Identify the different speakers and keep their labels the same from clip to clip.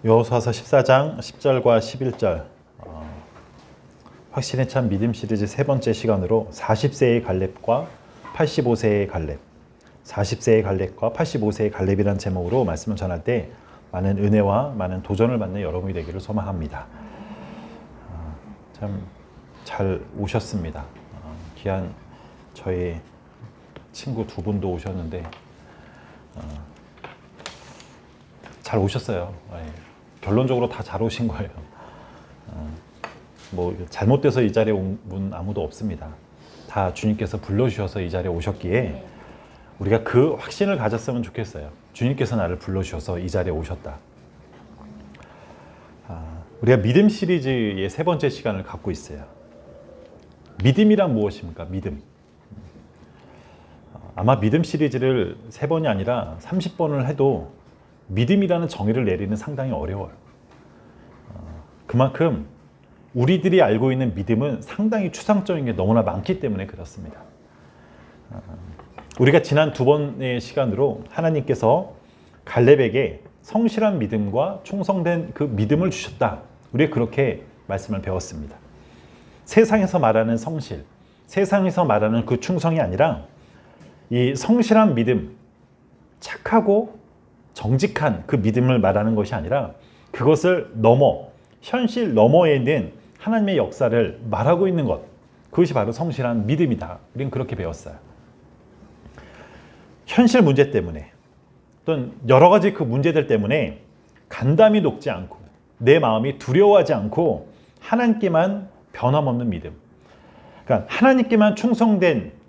Speaker 1: 여호수아서 14장 10절과 11절 확신에 찬 믿음 시리즈 세 번째 시간으로 40세의 갈렙과 85세의 갈렙 40세의 갈렙과 85세의 갈렙이라는 제목으로 말씀을 전할 때 많은 은혜와 많은 도전을 받는 여러분이 되기를 소망합니다. 참 잘 오셨습니다. 귀한 저희 친구 두 분도 오셨는데 잘 오셨어요. 결론적으로 다 잘 오신 거예요. 뭐 잘못돼서 이 자리에 온 분 아무도 없습니다. 다 주님께서 불러주셔서 이 자리에 오셨기에 우리가 그 확신을 가졌으면 좋겠어요. 주님께서 나를 불러주셔서 이 자리에 오셨다. 우리가 믿음 시리즈의 세 번째 시간을 갖고 있어요. 믿음이란 무엇입니까? 믿음. 아마 믿음 시리즈를 3번이 아니라 30번을 해도 믿음이라는 정의를 내리는 상당히 어려워요. 그만큼 우리들이 알고 있는 믿음은 상당히 추상적인 게 너무나 많기 때문에 그렇습니다. 우리가 지난 2번의 시간으로 하나님께서 갈렙에게 성실한 믿음과 충성된 그 믿음을 주셨다. 우리가 그렇게 말씀을 배웠습니다. 세상에서 말하는 성실, 세상에서 말하는 그 충성이 아니라 이 성실한 믿음, 착하고 정직한 그 믿음을 말하는 것이 아니라 그것을 넘어, 현실 너머에 있는 하나님의 역사를 말하고 있는 것, 그것이 바로 성실한 믿음이다. 우리는 그렇게 배웠어요. 현실 문제 때문에 또는 여러 가지 그 문제들 때문에 간담이 녹지 않고 내 마음이 두려워하지 않고 하나님께만 변함없는 믿음, 그러니까 하나님께만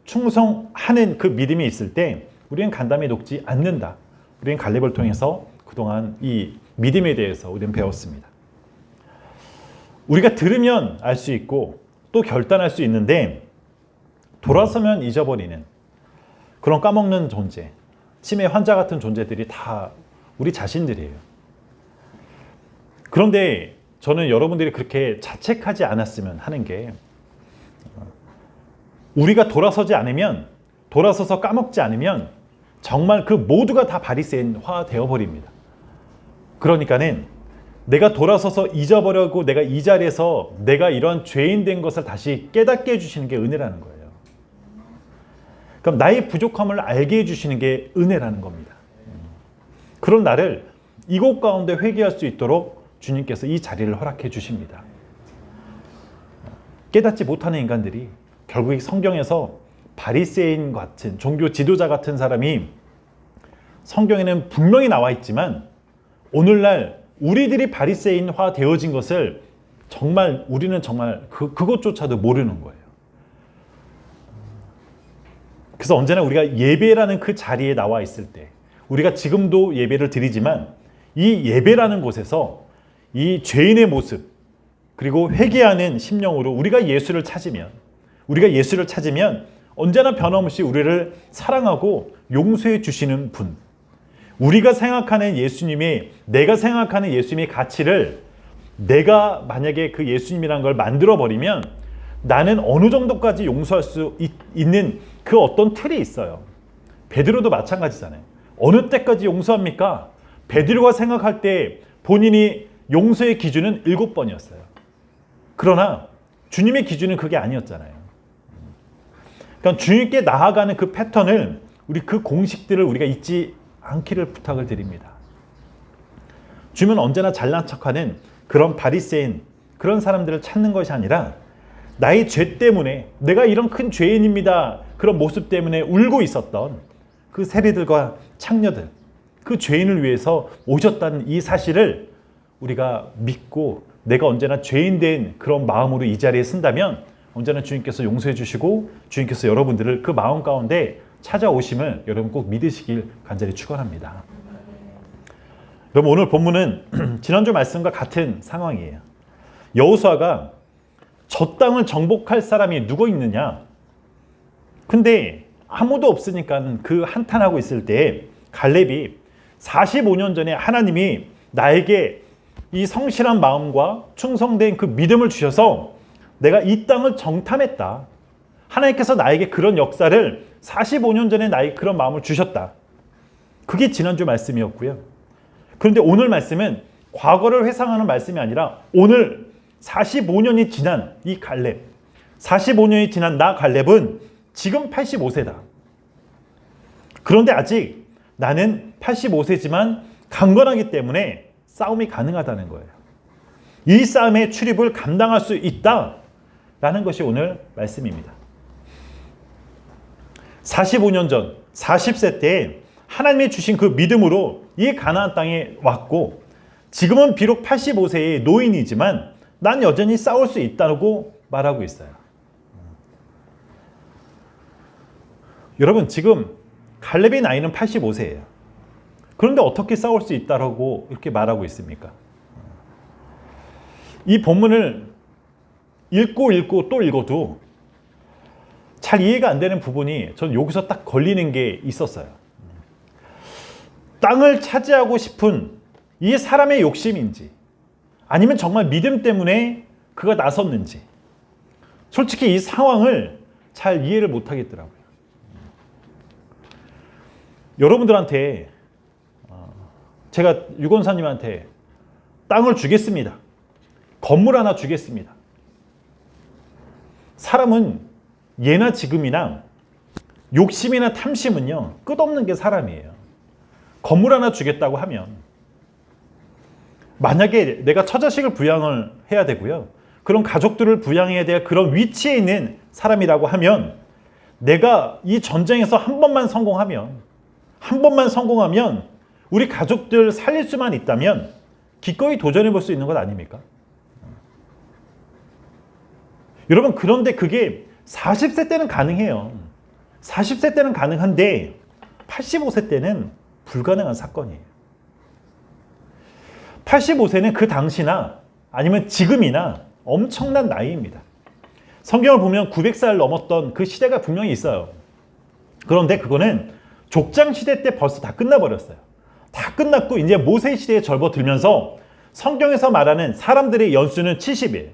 Speaker 1: 충성하는 그 믿음이 있을 때 우리는 간담이 녹지 않는다. 우리는 갈렙을 통해서 그동안 이 믿음에 대해서 우리는 배웠습니다. 우리가 들으면 알 수 있고 또 결단할 수 있는데 돌아서면 잊어버리는 그런 까먹는 존재, 치매 환자 같은 존재들이 다 우리 자신들이에요. 그런데 저는 여러분들이 그렇게 자책하지 않았으면 하는 게 우리가 돌아서지 않으면, 돌아서서 까먹지 않으면 정말 그 모두가 다 바리새인화 되어버립니다. 그러니까는 내가 돌아서서 잊어버려고 내가 이 자리에서 내가 이런 죄인 된 것을 다시 깨닫게 해주시는 게 은혜라는 거예요. 그럼 나의 부족함을 알게 해주시는 게 은혜라는 겁니다. 그런 나를 이곳 가운데 회개할 수 있도록 주님께서 이 자리를 허락해 주십니다. 깨닫지 못하는 인간들이 결국 성경에서 바리새인 같은 종교 지도자 같은 사람이 성경에는 분명히 나와 있지만 오늘날 우리들이 바리새인화 되어진 것을 정말 우리는 정말 그것조차도 모르는 거예요. 그래서 언제나 우리가 예배라는 그 자리에 나와 있을 때 우리가 지금도 예배를 드리지만 이 예배라는 곳에서 이 죄인의 모습 그리고 회개하는 심령으로 우리가 예수를 찾으면 언제나 변함없이 우리를 사랑하고 용서해 주시는 분, 우리가 생각하는 예수님의, 내가 생각하는 예수님의 가치를 내가 만약에 그 예수님이라는 걸 만들어버리면 나는 어느 정도까지 용서할 수 있는 그 어떤 틀이 있어요. 베드로도 마찬가지잖아요. 어느 때까지 용서합니까? 베드로가 생각할 때 본인이 용서의 기준은 7번이었어요. 그러나 주님의 기준은 그게 아니었잖아요. 그러니까 주님께 나아가는 그 패턴을, 우리 그 공식들을 우리가 잊지 않기를 부탁을 드립니다. 주님은 언제나 잘난 척하는 그런 바리새인, 그런 사람들을 찾는 것이 아니라 나의 죄 때문에, 내가 이런 큰 죄인입니다, 그런 모습 때문에 울고 있었던 그 세리들과 창녀들, 그 죄인을 위해서 오셨다는 이 사실을 우리가 믿고 내가 언제나 죄인 된 그런 마음으로 이 자리에 쓴다면 언제나 주님께서 용서해 주시고 주님께서 여러분들을 그 마음 가운데 찾아오심을 여러분 꼭 믿으시길 간절히 축원합니다. 여러분, 오늘 본문은 지난주 말씀과 같은 상황이에요. 여호수아가 저 땅을 정복할 사람이 누구 있느냐? 근데 아무도 없으니까 그 한탄하고 있을 때 갈렙이 45년 전에 하나님이 나에게 이 성실한 마음과 충성된 그 믿음을 주셔서 내가 이 땅을 정탐했다. 하나님께서 나에게 그런 역사를 45년 전에 나에게 그런 마음을 주셨다. 그게 지난주 말씀이었고요. 그런데 오늘 말씀은 과거를 회상하는 말씀이 아니라 오늘 45년이 지난 이 갈렙, 45년이 지난 나 갈렙은 지금 85세다. 그런데 아직 나는 85세지만 강건하기 때문에 싸움이 가능하다는 거예요. 이 싸움의 출입을 감당할 수 있다라는 것이 오늘 말씀입니다. 45년 전 40세 때 하나님이 주신 그 믿음으로 이 가나안 땅에 왔고, 지금은 비록 85세의 노인이지만 난 여전히 싸울 수 있다고 말하고 있어요. 여러분, 지금 갈렙의 나이는 85세예요. 그런데 어떻게 싸울 수 있다고 이렇게 말하고 있습니까? 이 본문을 읽고 또 읽어도 잘 이해가 안 되는 부분이 전 여기서 딱 걸리는 게 있었어요. 땅을 차지하고 싶은 이 사람의 욕심인지, 아니면 정말 믿음 때문에 그가 나섰는지, 솔직히 이 상황을 잘 이해를 못 하겠더라고요. 여러분들한테 제가 유건사님한테 땅을 주겠습니다. 건물 하나 주겠습니다. 사람은 예나 지금이나 욕심이나 탐심은요, 끝없는 게 사람이에요. 건물 하나 주겠다고 하면 만약에 내가 처자식을 부양을 해야 되고요, 그런 가족들을 부양해야 될 그런 위치에 있는 사람이라고 하면, 내가 이 전쟁에서 한 번만 성공하면 우리 가족들 살릴 수만 있다면 기꺼이 도전해 볼 수 있는 것 아닙니까? 여러분, 그런데 그게 40세 때는 가능해요. 40세 때는 가능한데 85세 때는 불가능한 사건이에요. 85세는 그 당시나 아니면 지금이나 엄청난 나이입니다. 성경을 보면 900살 넘었던 그 시대가 분명히 있어요. 그런데 그거는 족장 시대 때 벌써 다 끝나버렸어요. 다 끝났고 이제 모세 시대에 접어들면서 성경에서 말하는 사람들의 연수는 70이에요.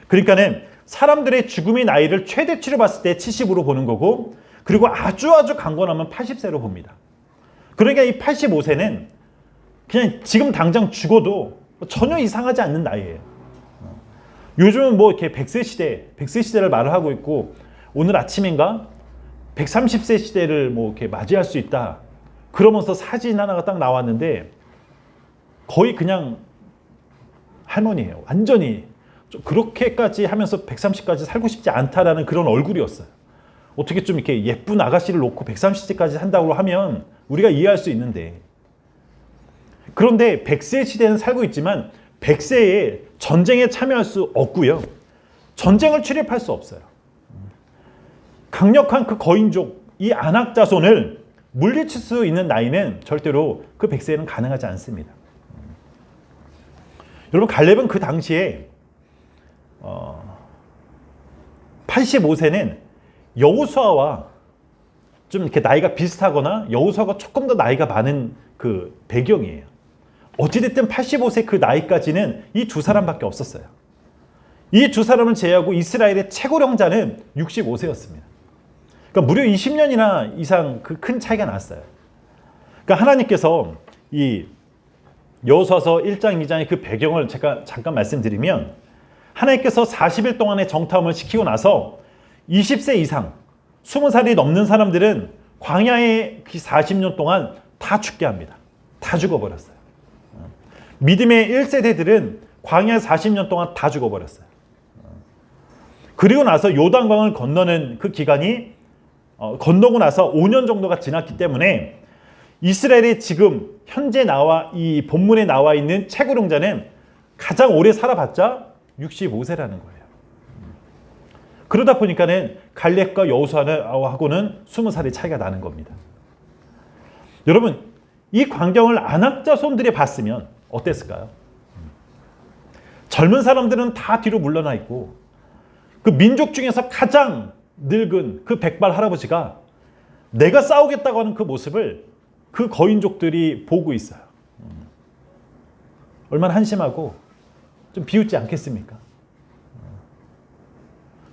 Speaker 1: 그러니까는 사람들의 죽음의 나이를 최대치로 봤을 때 70으로 보는 거고, 그리고 아주 강건하면 80세로 봅니다. 그러니까 이 85세는 그냥 지금 당장 죽어도 전혀 이상하지 않는 나이예요. 요즘은 뭐 이렇게 100세 시대를 말을 하고 있고, 오늘 아침인가 130세 시대를 뭐 이렇게 맞이할 수 있다. 그러면서 사진 하나가 딱 나왔는데 거의 그냥 할머니예요. 완전히 그렇게까지 하면서 130까지 살고 싶지 않다라는 그런 얼굴이었어요. 어떻게 좀 이렇게 예쁜 아가씨를 놓고 130세까지 한다고 하면 우리가 이해할 수 있는데, 그런데 100세 시대는 살고 있지만 100세에 전쟁에 참여할 수 없고요, 전쟁을 출입할 수 없어요. 강력한 그 거인족, 이 안악 자손을 물리칠 수 있는 나이는 절대로 그 100세에는 가능하지 않습니다. 여러분, 갈렙은 그 당시에 85세는 여호수아와 좀 이렇게 나이가 비슷하거나 여호수아가 조금 더 나이가 많은 그 배경이에요. 어찌됐든 85세 그 나이까지는 이 두 사람밖에 없었어요. 이 두 사람을 제외하고 이스라엘의 최고령자는 65세였습니다. 그러니까 무려 20년이나 이상 그 큰 차이가 났어요. 그러니까 하나님께서 이 여호수아서 1장, 2장의 그 배경을 제가 잠깐 말씀드리면, 하나님께서 40일 동안의 정탐을 시키고 나서 20세 이상, 20살이 넘는 사람들은 광야의 그 40년 동안 다 죽게 합니다. 다 죽어버렸어요. 믿음의 1세대들은 광야 40년 동안 다 죽어버렸어요. 그리고 나서 요단강을 건너는 그 기간이 건너고 나서 5년 정도가 지났기 때문에 이스라엘의 지금 현재 이 본문에 나와 있는 최고령자는 가장 오래 살아봤자 65세라는 거예요. 그러다 보니까는 갈렙과 여호수아하고는 20살의 차이가 나는 겁니다. 여러분, 이 광경을 안악 자손들이 봤으면 어땠을까요? 젊은 사람들은 다 뒤로 물러나 있고, 그 민족 중에서 가장 늙은 그 백발 할아버지가 내가 싸우겠다고 하는 그 모습을 그 거인족들이 보고 있어요. 얼마나 한심하고 좀 비웃지 않겠습니까?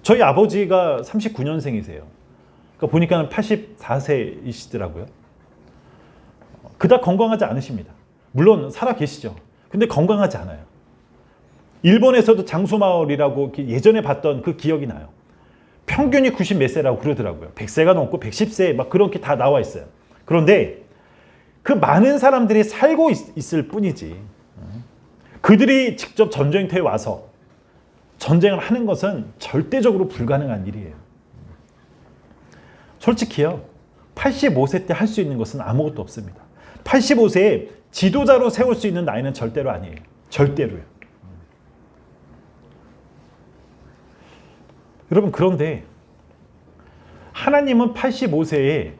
Speaker 1: 저희 아버지가 39년생이세요. 그러니까 보니까는 84세이시더라고요. 그닥 건강하지 않으십니다. 물론 살아 계시죠. 근데 건강하지 않아요. 일본에서도 장수마을이라고 예전에 봤던 그 기억이 나요. 평균이 90 몇 세라고 그러더라고요. 100세가 넘고 110세 막 그렇게 다 나와 있어요. 그런데 그 많은 사람들이 살고 있을 뿐이지 그들이 직접 전쟁터에 와서 전쟁을 하는 것은 절대적으로 불가능한 일이에요. 솔직히요. 85세 때 할 수 있는 것은 아무것도 없습니다. 85세에 지도자로 세울 수 있는 나이는 절대로 아니에요. 절대로요. 여러분 그런데 하나님은 85세에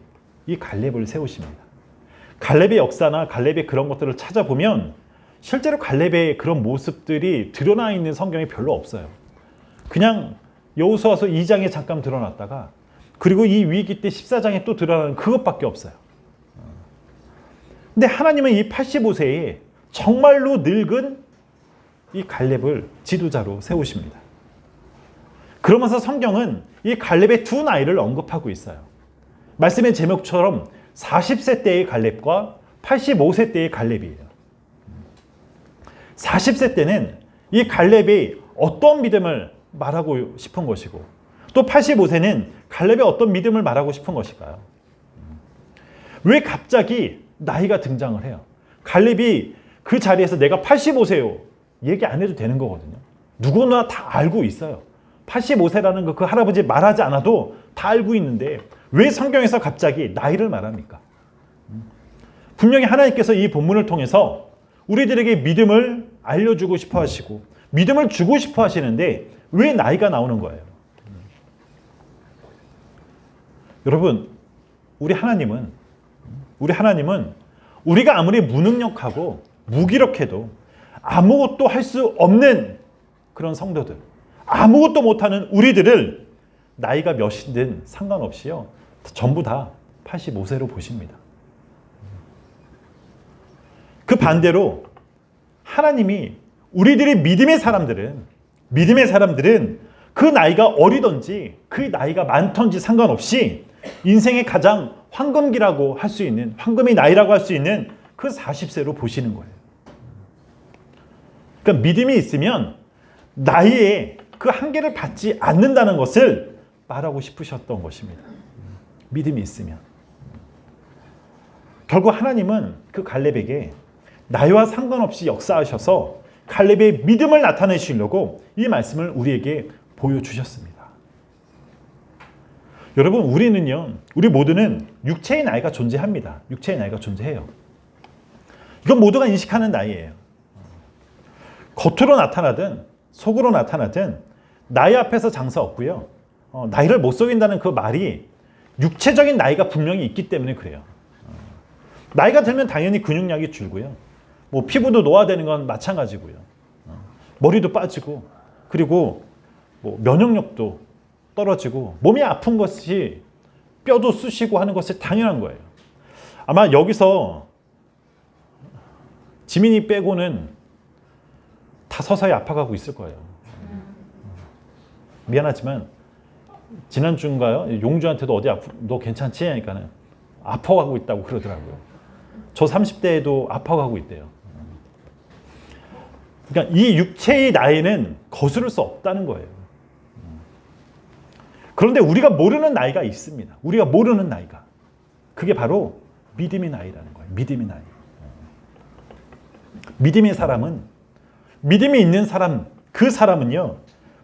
Speaker 1: 이 갈렙을 세우십니다. 갈렙의 역사나 갈렙의 그런 것들을 찾아보면 실제로 갈렙의 그런 모습들이 드러나 있는 성경이 별로 없어요. 그냥 여호수아서 2장에 잠깐 드러났다가 그리고 이 위기 때 14장에 또 드러나는 그것밖에 없어요. 근데 하나님은 이 85세에 정말로 늙은 이 갈렙을 지도자로 세우십니다. 그러면서 성경은 이 갈렙의 두 나이를 언급하고 있어요. 말씀의 제목처럼 40세 때의 갈렙과 85세 때의 갈렙이에요. 40세 때는 이 갈렙이 어떤 믿음을 말하고 싶은 것이고 또 85세는 갈렙의 어떤 믿음을 말하고 싶은 것일까요? 왜 갑자기 나이가 등장을 해요? 갈렙이 그 자리에서 내가 85세요 얘기 안 해도 되는 거거든요. 누구나 다 알고 있어요. 85세라는 거 그 할아버지 말하지 않아도 다 알고 있는데 왜 성경에서 갑자기 나이를 말합니까? 분명히 하나님께서 이 본문을 통해서 우리들에게 믿음을 알려주고 싶어 하시고 믿음을 주고 싶어 하시는데 왜 나이가 나오는 거예요? 여러분, 우리 하나님은 우리가 아무리 무능력하고 무기력해도 아무것도 할 수 없는 그런 성도들, 아무것도 못하는 우리들을 나이가 몇이든 상관없이요. 전부 다 85세로 보십니다. 그 반대로 하나님이 우리들의 믿음의 사람들은 그 나이가 어리든지 그 나이가 많든지 상관없이 인생의 가장 황금기라고 할 수 있는 황금의 나이라고 할 수 있는 그 40세로 보시는 거예요. 그러니까 믿음이 있으면 나이에 그 한계를 받지 않는다는 것을 말하고 싶으셨던 것입니다. 믿음이 있으면. 결국 하나님은 그 갈렙에게 나이와 상관없이 역사하셔서 갈렙의 믿음을 나타내시려고 이 말씀을 우리에게 보여주셨습니다. 여러분, 우리 모두는 육체의 나이가 존재합니다. 육체의 나이가 존재해요. 이건 모두가 인식하는 나이예요. 겉으로 나타나든 속으로 나타나든 나이 앞에서 장사 없고요. 나이를 못 속인다는 그 말이 육체적인 나이가 분명히 있기 때문에 그래요. 나이가 들면 당연히 근육량이 줄고요. 뭐 피부도 노화되는 건 마찬가지고요. 머리도 빠지고 그리고 뭐 면역력도 떨어지고 몸이 아픈 것이 뼈도 쑤시고 하는 것이 당연한 거예요. 아마 여기서 지민이 빼고는 다 서서히 아파가고 있을 거예요. 미안하지만 지난주인가요? 용주한테도 어디 너 괜찮지? 하니까는 아파가고 있다고 그러더라고요. 저 30대에도 아파가고 있대요. 그러니까 이 육체의 나이는 거스를 수 없다는 거예요. 그런데 우리가 모르는 나이가 있습니다. 우리가 모르는 나이가. 그게 바로 믿음의 나이라는 거예요. 믿음의 나이. 믿음이 있는 사람, 그 사람은요,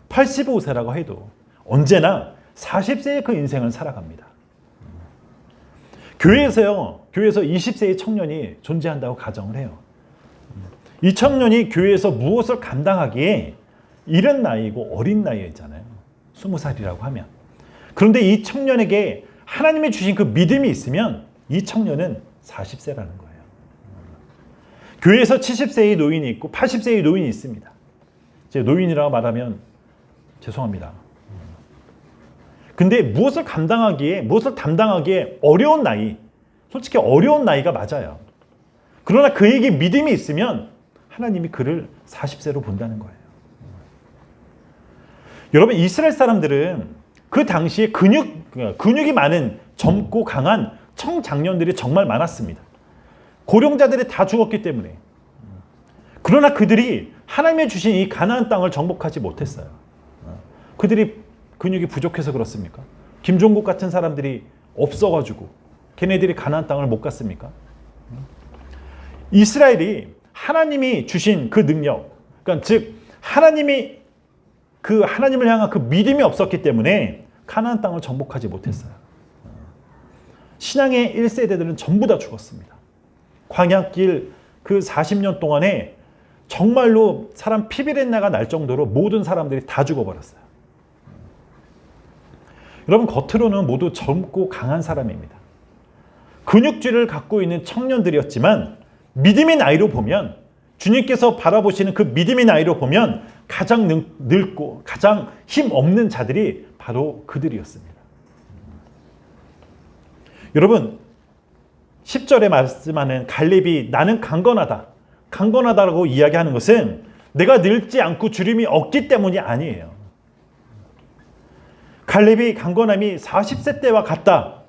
Speaker 1: 85세라고 해도 언제나 40세의 그 인생을 살아갑니다. 교회에서 20세의 청년이 존재한다고 가정을 해요. 이 청년이 교회에서 무엇을 감당하기에 이른 나이고 어린 나이에 있잖아요. 20살이라고 하면. 그런데 이 청년에게 하나님이 주신 그 믿음이 있으면 이 청년은 40세라는 거예요. 교회에서 70세의 노인이 있고 80세의 노인이 있습니다. 제가 노인이라고 말하면 죄송합니다. 근데 무엇을 담당하기에 어려운 나이, 솔직히 어려운 나이가 맞아요. 그러나 그에게 믿음이 있으면 하나님이 그를 40세로 본다는 거예요. 여러분, 이스라엘 사람들은 그 당시에 근육이 많은 젊고 강한 청장년들이 정말 많았습니다. 고령자들이 다 죽었기 때문에. 그러나 그들이 하나님의 주신 이 가나안 땅을 정복하지 못했어요. 그들이 근육이 부족해서 그렇습니까? 김종국 같은 사람들이 없어가지고 걔네들이 가나안 땅을 못 갔습니까? 이스라엘이 하나님이 주신 그 능력, 그러니까 즉 하나님이 그 하나님을 향한 그 믿음이 없었기 때문에 가나안 땅을 정복하지 못했어요. 신앙의 1세대들은 전부 다 죽었습니다. 광야길 그 40년 동안에 정말로 사람 피비린내가 날 정도로 모든 사람들이 다 죽어버렸어요. 여러분, 겉으로는 모두 젊고 강한 사람입니다. 근육질을 갖고 있는 청년들이었지만 믿음의 나이로 보면, 주님께서 바라보시는 그 믿음의 나이로 보면 가장 늙고 가장 힘없는 자들이 바로 그들이었습니다. 여러분, 10절에 말씀하는 갈렙이 나는 강건하다, 강건하다라고 이야기하는 것은 내가 늙지 않고 주림이 없기 때문이 아니에요. 갈렙이 강건함이 40세 때와 같다,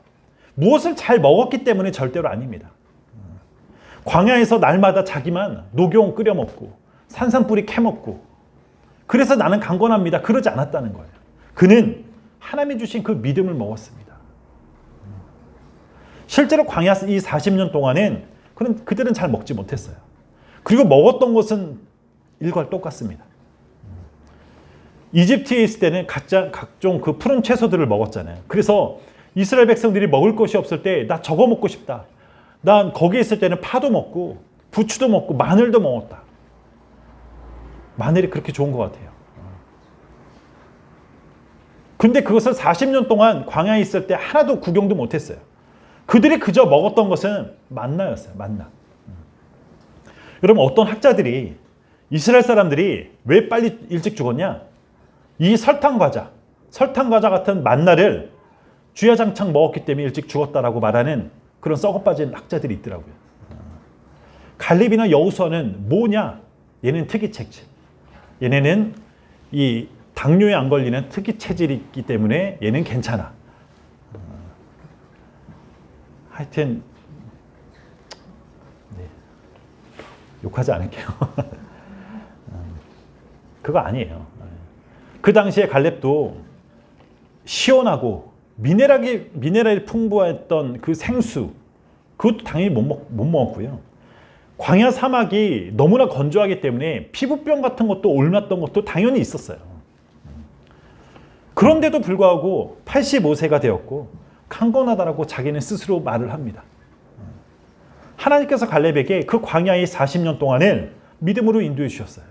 Speaker 1: 무엇을 잘 먹었기 때문에 절대로 아닙니다. 광야에서 날마다 자기만 녹용 끓여 먹고 산삼뿌리 캐먹고 그래서 나는 강건합니다, 그러지 않았다는 거예요. 그는 하나님이 주신 그 믿음을 먹었습니다. 실제로 광야 이 40년 동안은 그들은 잘 먹지 못했어요. 그리고 먹었던 것은 일과 똑같습니다. 이집트에 있을 때는 각종 그 푸른 채소들을 먹었잖아요. 그래서 이스라엘 백성들이 먹을 것이 없을 때 나 저거 먹고 싶다, 난 거기 있을 때는 파도 먹고 부추도 먹고 마늘도 먹었다. 마늘이 그렇게 좋은 것 같아요. 근데 그것을 40년 동안 광야에 있을 때 하나도 구경도 못했어요. 그들이 그저 먹었던 것은 만나였어요. 만나. 여러분, 어떤 학자들이 이스라엘 사람들이 왜 빨리 일찍 죽었냐? 이 설탕과자 같은 만나를 주야장창 먹었기 때문에 일찍 죽었다라고 말하는 그런 썩어빠진 학자들이 있더라고요. 갈렙이나 여호수아는 뭐냐? 얘는 특이체질. 얘네는 이 당뇨에 안 걸리는 특이 체질이 있기 때문에 얘는 괜찮아. 하여튼 네. 욕하지 않을게요. 그거 아니에요. 그 당시에 갈렙도 시원하고 미네랄이 풍부했던 그 생수, 그것도 당연히 못 먹었고요. 광야 사막이 너무나 건조하기 때문에 피부병 같은 것도 옮았던 것도 당연히 있었어요. 그런데도 불구하고 85세가 되었고 강건하다라고 자기는 스스로 말을 합니다. 하나님께서 갈렙에게 그 광야의 40년 동안을 믿음으로 인도해 주셨어요.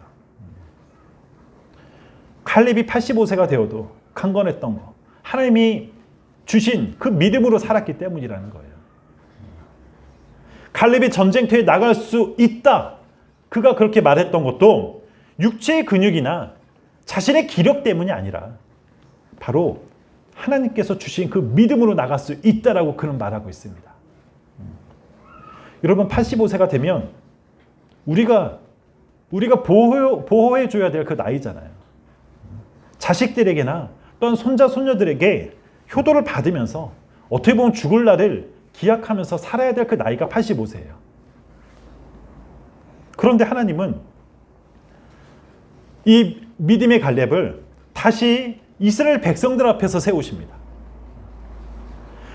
Speaker 1: 갈렙이 85세가 되어도 강건했던 거, 하나님이 주신 그 믿음으로 살았기 때문이라는 거예요. 갈렙이 전쟁터에 나갈 수 있다, 그가 그렇게 말했던 것도 육체의 근육이나 자신의 기력 때문이 아니라 바로 하나님께서 주신 그 믿음으로 나갈 수 있다라고 그는 말하고 있습니다. 여러분, 85세가 되면 우리가 보호해 줘야 될 그 나이잖아요. 자식들에게나 또한 손자 손녀들에게 효도를 받으면서 어떻게 보면 죽을 날을 기약하면서 살아야 될 그 나이가 85세예요. 그런데 하나님은 이 믿음의 갈렙을 다시 이스라엘 백성들 앞에서 세우십니다.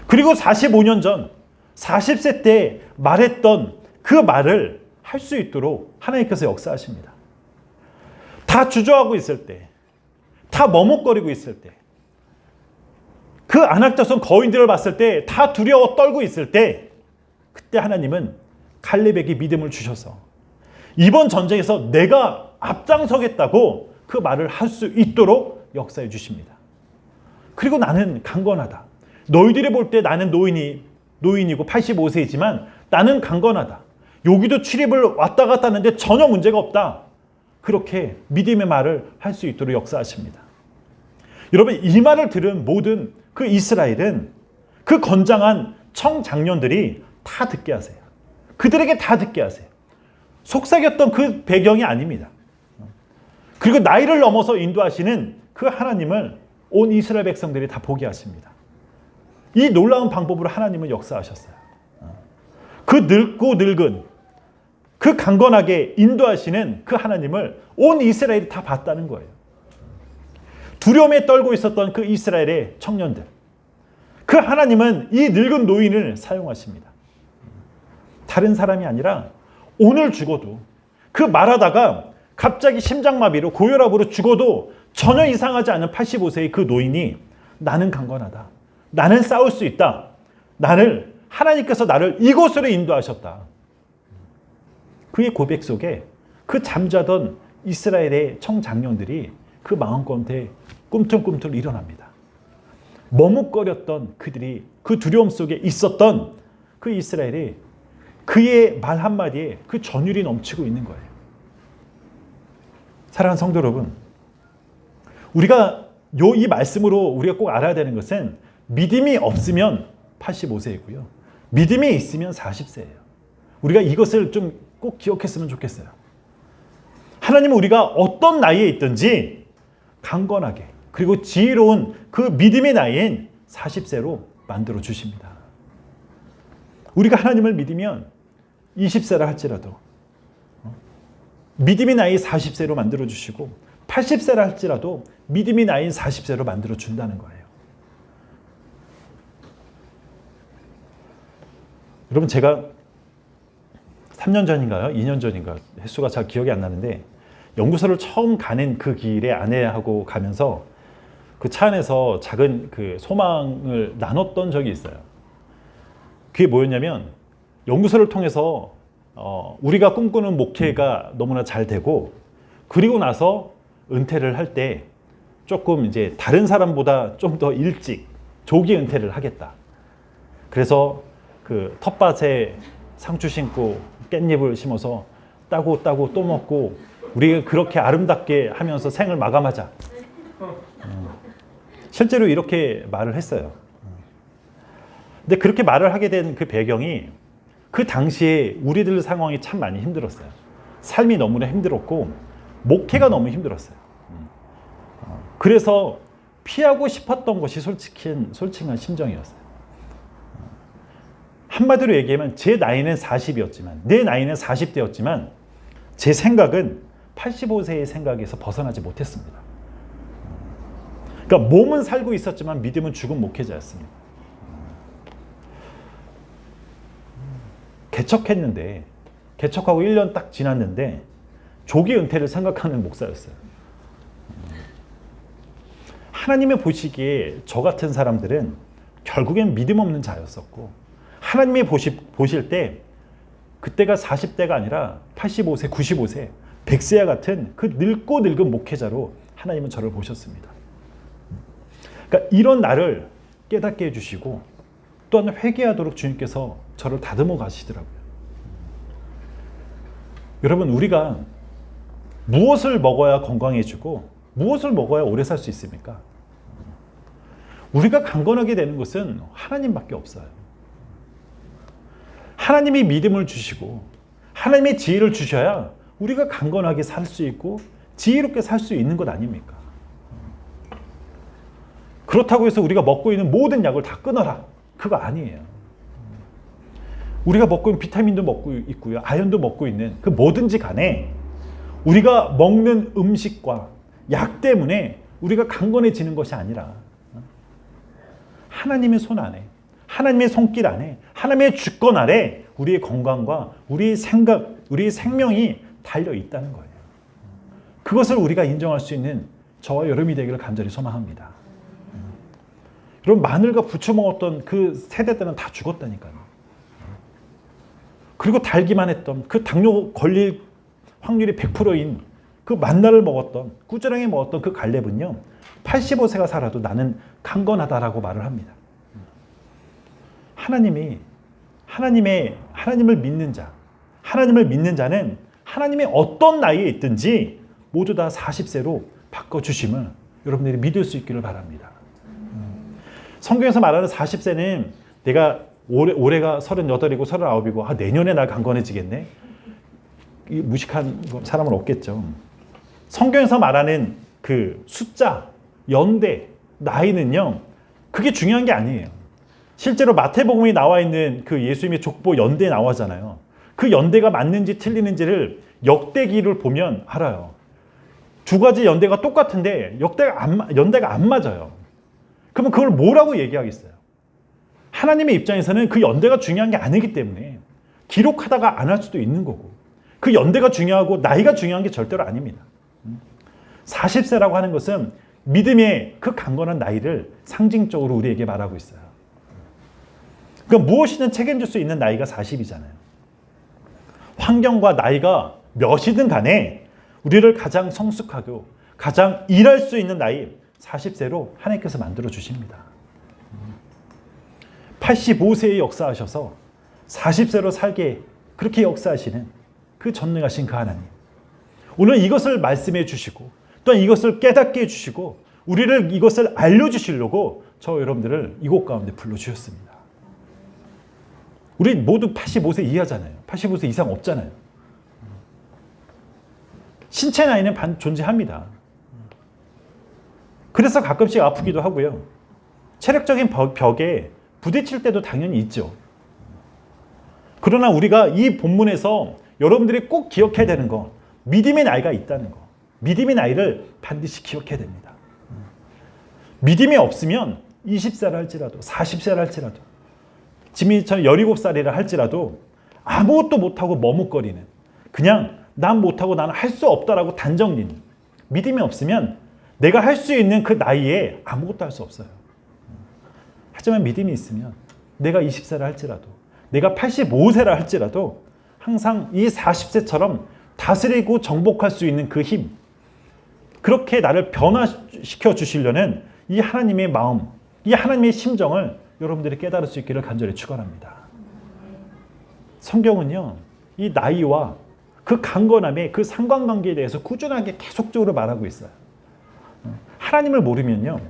Speaker 1: 그리고 45년 전 40세 때 말했던 그 말을 할 수 있도록 하나님께서 역사하십니다. 다 주저하고 있을 때, 다 머뭇거리고 있을 때, 그 안악자손 거인들을 봤을 때 다 두려워 떨고 있을 때, 그때 하나님은 갈렙에게 믿음을 주셔서 이번 전쟁에서 내가 앞장서겠다고 그 말을 할 수 있도록 역사해 주십니다. 그리고 나는 강건하다. 너희들이 볼 때 나는 노인이고 85세이지만 나는 강건하다. 여기도 출입을 왔다 갔다 하는데 전혀 문제가 없다. 그렇게 믿음의 말을 할 수 있도록 역사하십니다. 여러분, 이 말을 들은 모든 그 이스라엘은 그 건장한 청장년들이 다 듣게 하세요. 그들에게 다 듣게 하세요. 속삭였던 그 배경이 아닙니다. 그리고 나이를 넘어서 인도하시는 그 하나님을 온 이스라엘 백성들이 다 보게 하십니다. 이 놀라운 방법으로 하나님은 역사하셨어요. 그 늙고 늙은 그 강건하게 인도하시는 그 하나님을 온 이스라엘이 다 봤다는 거예요. 두려움에 떨고 있었던 그 이스라엘의 청년들, 그 하나님은 이 늙은 노인을 사용하십니다. 다른 사람이 아니라 오늘 죽어도, 그 말하다가 갑자기 심장마비로 고혈압으로 죽어도 전혀 이상하지 않은 85세의 그 노인이 나는 강건하다, 나는 싸울 수 있다, 하나님께서 나를 이곳으로 인도하셨다. 그의 고백 속에 그 잠자던 이스라엘의 청장년들이 그 마음 가운데 꿈틀꿈틀 일어납니다. 머뭇거렸던 그들이, 그 두려움 속에 있었던 그 이스라엘이 그의 말 한마디에 그 전율이 넘치고 있는 거예요. 사랑하는 성도 여러분, 우리가 이 말씀으로 우리가 꼭 알아야 되는 것은 믿음이 없으면 85세이고요. 믿음이 있으면 40세예요. 우리가 이것을 좀 꼭 기억했으면 좋겠어요. 하나님은 우리가 어떤 나이에 있든지 강건하게, 그리고 지혜로운 그 믿음의 나이인 40세로 만들어 주십니다. 우리가 하나님을 믿으면 20세라 할지라도 믿음의 나이 40세로 만들어 주시고 80세라 할지라도 믿음의 나이인 40세로 만들어 준다는 거예요. 여러분, 제가 3년 전인가요? 2년 전인가? 횟수가 잘 기억이 안 나는데 연구소를 처음 가는 그 길에 아내하고 가면서 그 차 안에서 작은 그 소망을 나눴던 적이 있어요. 그게 뭐였냐면, 연구소를 통해서 우리가 꿈꾸는 목회가 너무나 잘 되고, 그리고 나서 은퇴를 할 때 조금 이제 다른 사람보다 좀 더 일찍 조기 은퇴를 하겠다. 그래서 그 텃밭에 상추 심고 깻잎을 심어서 따고 또 먹고 우리가 그렇게 아름답게 하면서 생을 마감하자. 실제로 이렇게 말을 했어요. 근데 그렇게 말을 하게 된 그 배경이, 그 당시에 우리들 상황이 참 많이 힘들었어요. 삶이 너무나 힘들었고 목회가 너무 힘들었어요. 그래서 피하고 싶었던 것이 솔직한 심정이었어요. 한마디로 얘기하면 제 나이는 40이었지만, 내 나이는 40대였지만 제 생각은 85세의 생각에서 벗어나지 못했습니다. 그러니까 몸은 살고 있었지만 믿음은 죽은 목회자였습니다. 개척하고 1년 딱 지났는데 조기 은퇴를 생각하는 목사였어요. 하나님이 보시기에 저 같은 사람들은 결국엔 믿음 없는 자였었고, 하나님이 보실 때 그때가 40대가 아니라 85세, 95세, 100세와 같은 그 늙고 늙은 목회자로 하나님은 저를 보셨습니다. 그러니까 이런 나를 깨닫게 해주시고 또한 회개하도록 주님께서 저를 다듬어 가시더라고요. 여러분, 우리가 무엇을 먹어야 건강해지고 무엇을 먹어야 오래 살 수 있습니까? 우리가 강건하게 되는 것은 하나님밖에 없어요. 하나님이 믿음을 주시고 하나님의 지혜를 주셔야 우리가 강건하게 살 수 있고 지혜롭게 살 수 있는 것 아닙니까? 그렇다고 해서 우리가 먹고 있는 모든 약을 다 끊어라, 그거 아니에요. 우리가 먹고 있는 비타민도 먹고 있고요, 아연도 먹고 있는 그 뭐든지 간에 우리가 먹는 음식과 약 때문에 우리가 강건해지는 것이 아니라 하나님의 손 안에, 하나님의 손길 안에, 하나님의 주권 아래 우리의 건강과 우리의 생각, 우리의 생명이 달려 있다는 거예요. 그것을 우리가 인정할 수 있는 저와 여러분이 되기를 간절히 소망합니다. 여러분, 마늘과 부추 먹었던 그 세대 때는 다 죽었다니까요. 그리고 달기만 했던, 그 당뇨 걸릴 확률이 100%인 그 만나를 먹었던, 꾸준하게 먹었던 그 갈렙은요, 85세가 살아도 나는 강건하다라고 말을 합니다. 하나님을 믿는 자, 하나님을 믿는 자는 하나님의 어떤 나이에 있든지 모두 다 40세로 바꿔주심을 여러분들이 믿을 수 있기를 바랍니다. 성경에서 말하는 40세는 내가 올해가 38이고 39이고 내년에 나 강건해지겠네, 무식한 사람은 없겠죠. 성경에서 말하는 그 숫자, 연대, 나이는요, 그게 중요한 게 아니에요. 실제로 마태복음에 나와 있는 그 예수님의 족보 연대 나오잖아요. 그 연대가 맞는지 틀리는지를 역대기를 보면 알아요. 두 가지 연대가 똑같은데 연대가 안 맞아요. 그러면 그걸 뭐라고 얘기하겠어요? 하나님의 입장에서는 그 연대가 중요한 게 아니기 때문에 기록하다가 안 할 수도 있는 거고, 그 연대가 중요하고 나이가 중요한 게 절대로 아닙니다. 40세라고 하는 것은 믿음의 그 강건한 나이를 상징적으로 우리에게 말하고 있어요. 그러니까 무엇이든 책임질 수 있는 나이가 40이잖아요. 환경과 나이가 몇이든 간에 우리를 가장 성숙하고 가장 일할 수 있는 나이 40세로 하나님께서 만들어 주십니다. 85세에 역사하셔서 40세로 살게 그렇게 역사하시는 그 전능하신 그 하나님, 오늘 이것을 말씀해 주시고 또한 이것을 깨닫게 해주시고 우리를 이것을 알려주시려고 저 여러분들을 이곳 가운데 불러주셨습니다. 우리 모두 85세 이하잖아요. 85세 이상 없잖아요. 신체 나이는 존재합니다. 그래서 가끔씩 아프기도 하고요. 체력적인 벽에 부딪힐 때도 당연히 있죠. 그러나 우리가 이 본문에서 여러분들이 꼭 기억해야 되는 거, 믿음의 나이가 있다는 거. 믿음의 나이를 반드시 기억해야 됩니다. 믿음이 없으면 20세라 할지라도 40세라 할지라도 지금 저는 17살이라 할지라도 아무것도 못하고 머뭇거리는, 그냥 난 못하고 나는 할 수 없다라고 단정짓는, 믿음이 없으면 내가 할 수 있는 그 나이에 아무것도 할 수 없어요. 하지만 믿음이 있으면 내가 20세라 할지라도 내가 85세라 할지라도 항상 이 40세처럼 다스리고 정복할 수 있는 그 힘, 그렇게 나를 변화시켜 주시려는 이 하나님의 마음, 이 하나님의 심정을 여러분들이 깨달을 수 있기를 간절히 축원합니다. 성경은요, 이 나이와 그 강건함의 그 상관관계에 대해서 꾸준하게 계속적으로 말하고 있어요. 하나님을 모르면요,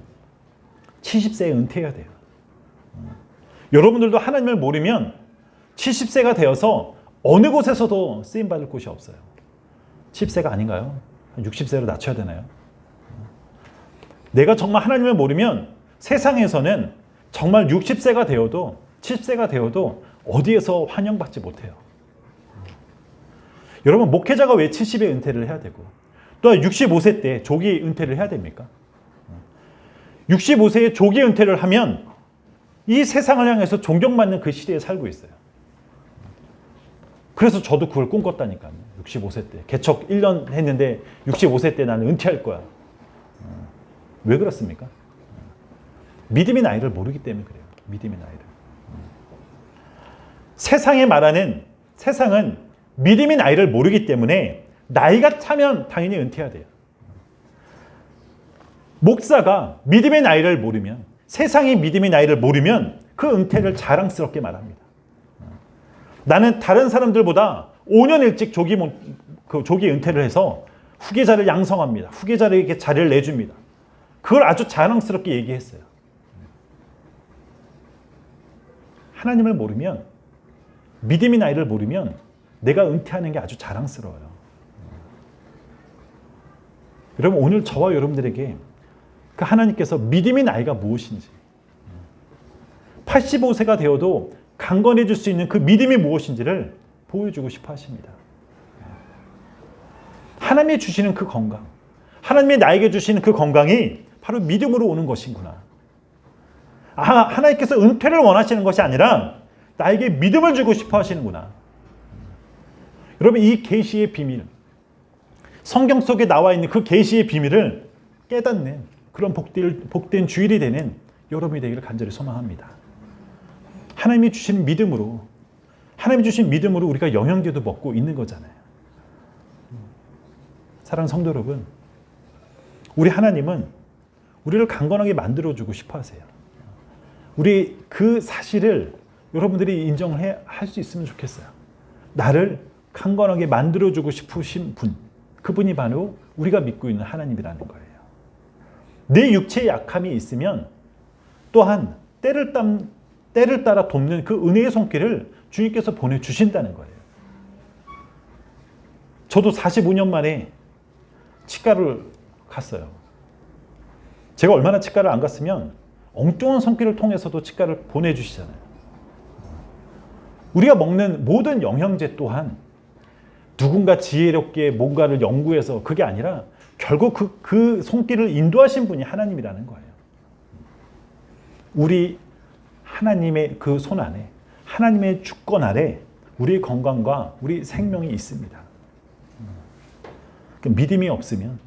Speaker 1: 70세에 은퇴해야 돼요. 여러분들도 하나님을 모르면 70세가 되어서 어느 곳에서도 쓰임받을 곳이 없어요. 70세가 아닌가요? 60세로 낮춰야 되나요? 내가 정말 하나님을 모르면 세상에서는 정말 60세가 되어도 70세가 되어도 어디에서 환영받지 못해요. 여러분, 목회자가 왜 70에 은퇴를 해야 되고 또 65세 때 조기 은퇴를 해야 됩니까? 65세에 조기 은퇴를 하면 이 세상을 향해서 존경받는 그 시대에 살고 있어요. 그래서 저도 그걸 꿈꿨다니까요. 65세 때. 개척 1년 했는데 65세 때 나는 은퇴할 거야. 왜 그렇습니까? 믿음의 나이를 모르기 때문에 그래요. 믿음의 나이를. 세상은 믿음의 나이를 모르기 때문에 나이가 차면 당연히 은퇴해야 돼요. 목사가 믿음의 나이를 모르면, 세상이 믿음의 나이를 모르면 그 은퇴를 자랑스럽게 말합니다. 나는 다른 사람들보다 5년 일찍 조기 은퇴를 해서 후계자를 양성합니다. 후계자에게 자리를 내줍니다. 그걸 아주 자랑스럽게 얘기했어요. 하나님을 모르면, 믿음의 나이를 모르면 내가 은퇴하는 게 아주 자랑스러워요. 여러분, 오늘 저와 여러분들에게 그 하나님께서 믿음의 나이가 무엇인지, 85세가 되어도 강건해질 수 있는 그 믿음이 무엇인지를 보여주고 싶어 하십니다. 하나님이 주시는 그 건강, 하나님이 나에게 주시는 그 건강이 바로 믿음으로 오는 것이구나. 하나님께서 은퇴를 원하시는 것이 아니라 나에게 믿음을 주고 싶어 하시는구나. 여러분, 이 계시의 비밀, 성경 속에 나와 있는 그 계시의 비밀을 깨닫는 그런 복된 주일이 되는 여러분이 되기를 간절히 소망합니다. 하나님이 주신 믿음으로, 하나님이 주신 믿음으로 우리가 영양제도 먹고 있는 거잖아요. 사랑하는 성도 여러분, 우리 하나님은 우리를 강건하게 만들어주고 싶어 하세요. 우리 그 사실을 여러분들이 인정을 할 수 있으면 좋겠어요. 나를 강건하게 만들어주고 싶으신 분, 그분이 바로 우리가 믿고 있는 하나님이라는 거예요. 내 육체의 약함이 있으면 또한 때를 따라 돕는 그 은혜의 손길을 주님께서 보내주신다는 거예요. 저도 45년 만에 치과를 갔어요. 제가 얼마나 치과를 안 갔으면 엉뚱한 손길을 통해서도 치과를 보내주시잖아요. 우리가 먹는 모든 영양제 또한 누군가 지혜롭게 뭔가를 연구해서 그게 아니라 결국 그 손길을 인도하신 분이 하나님이라는 거예요. 우리 하나님의 그 손 안에, 하나님의 주권 아래 우리의 건강과 우리 생명이 있습니다. 믿음이 없으면,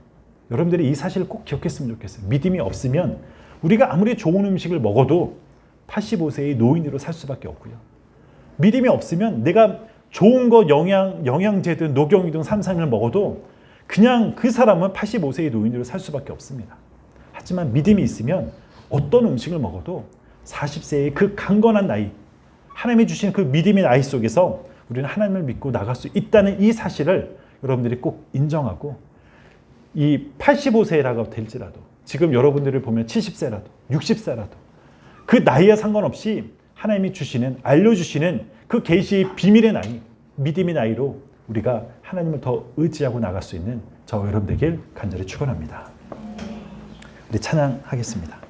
Speaker 1: 여러분들이 이 사실을 꼭 기억했으면 좋겠어요. 믿음이 없으면 우리가 아무리 좋은 음식을 먹어도 85세의 노인으로 살 수밖에 없고요. 믿음이 없으면 내가 좋은 거 영양제든 녹용이든 삼삼을 먹어도 그냥 그 사람은 85세의 노인으로 살 수밖에 없습니다. 하지만 믿음이 있으면 어떤 음식을 먹어도 40세의 그 강건한 나이, 하나님이 주신 그 믿음의 나이 속에서 우리는 하나님을 믿고 나갈 수 있다는 이 사실을 여러분들이 꼭 인정하고, 이 85세라고 될지라도, 지금 여러분들을 보면 70세라도 60세라도 그 나이와 상관없이 하나님이 주시는, 알려주시는 그 계시의 비밀의 나이, 믿음의 나이로 우리가 하나님을 더 의지하고 나갈 수 있는 저 여러분 되길 간절히 축원합니다. 우리 찬양하겠습니다.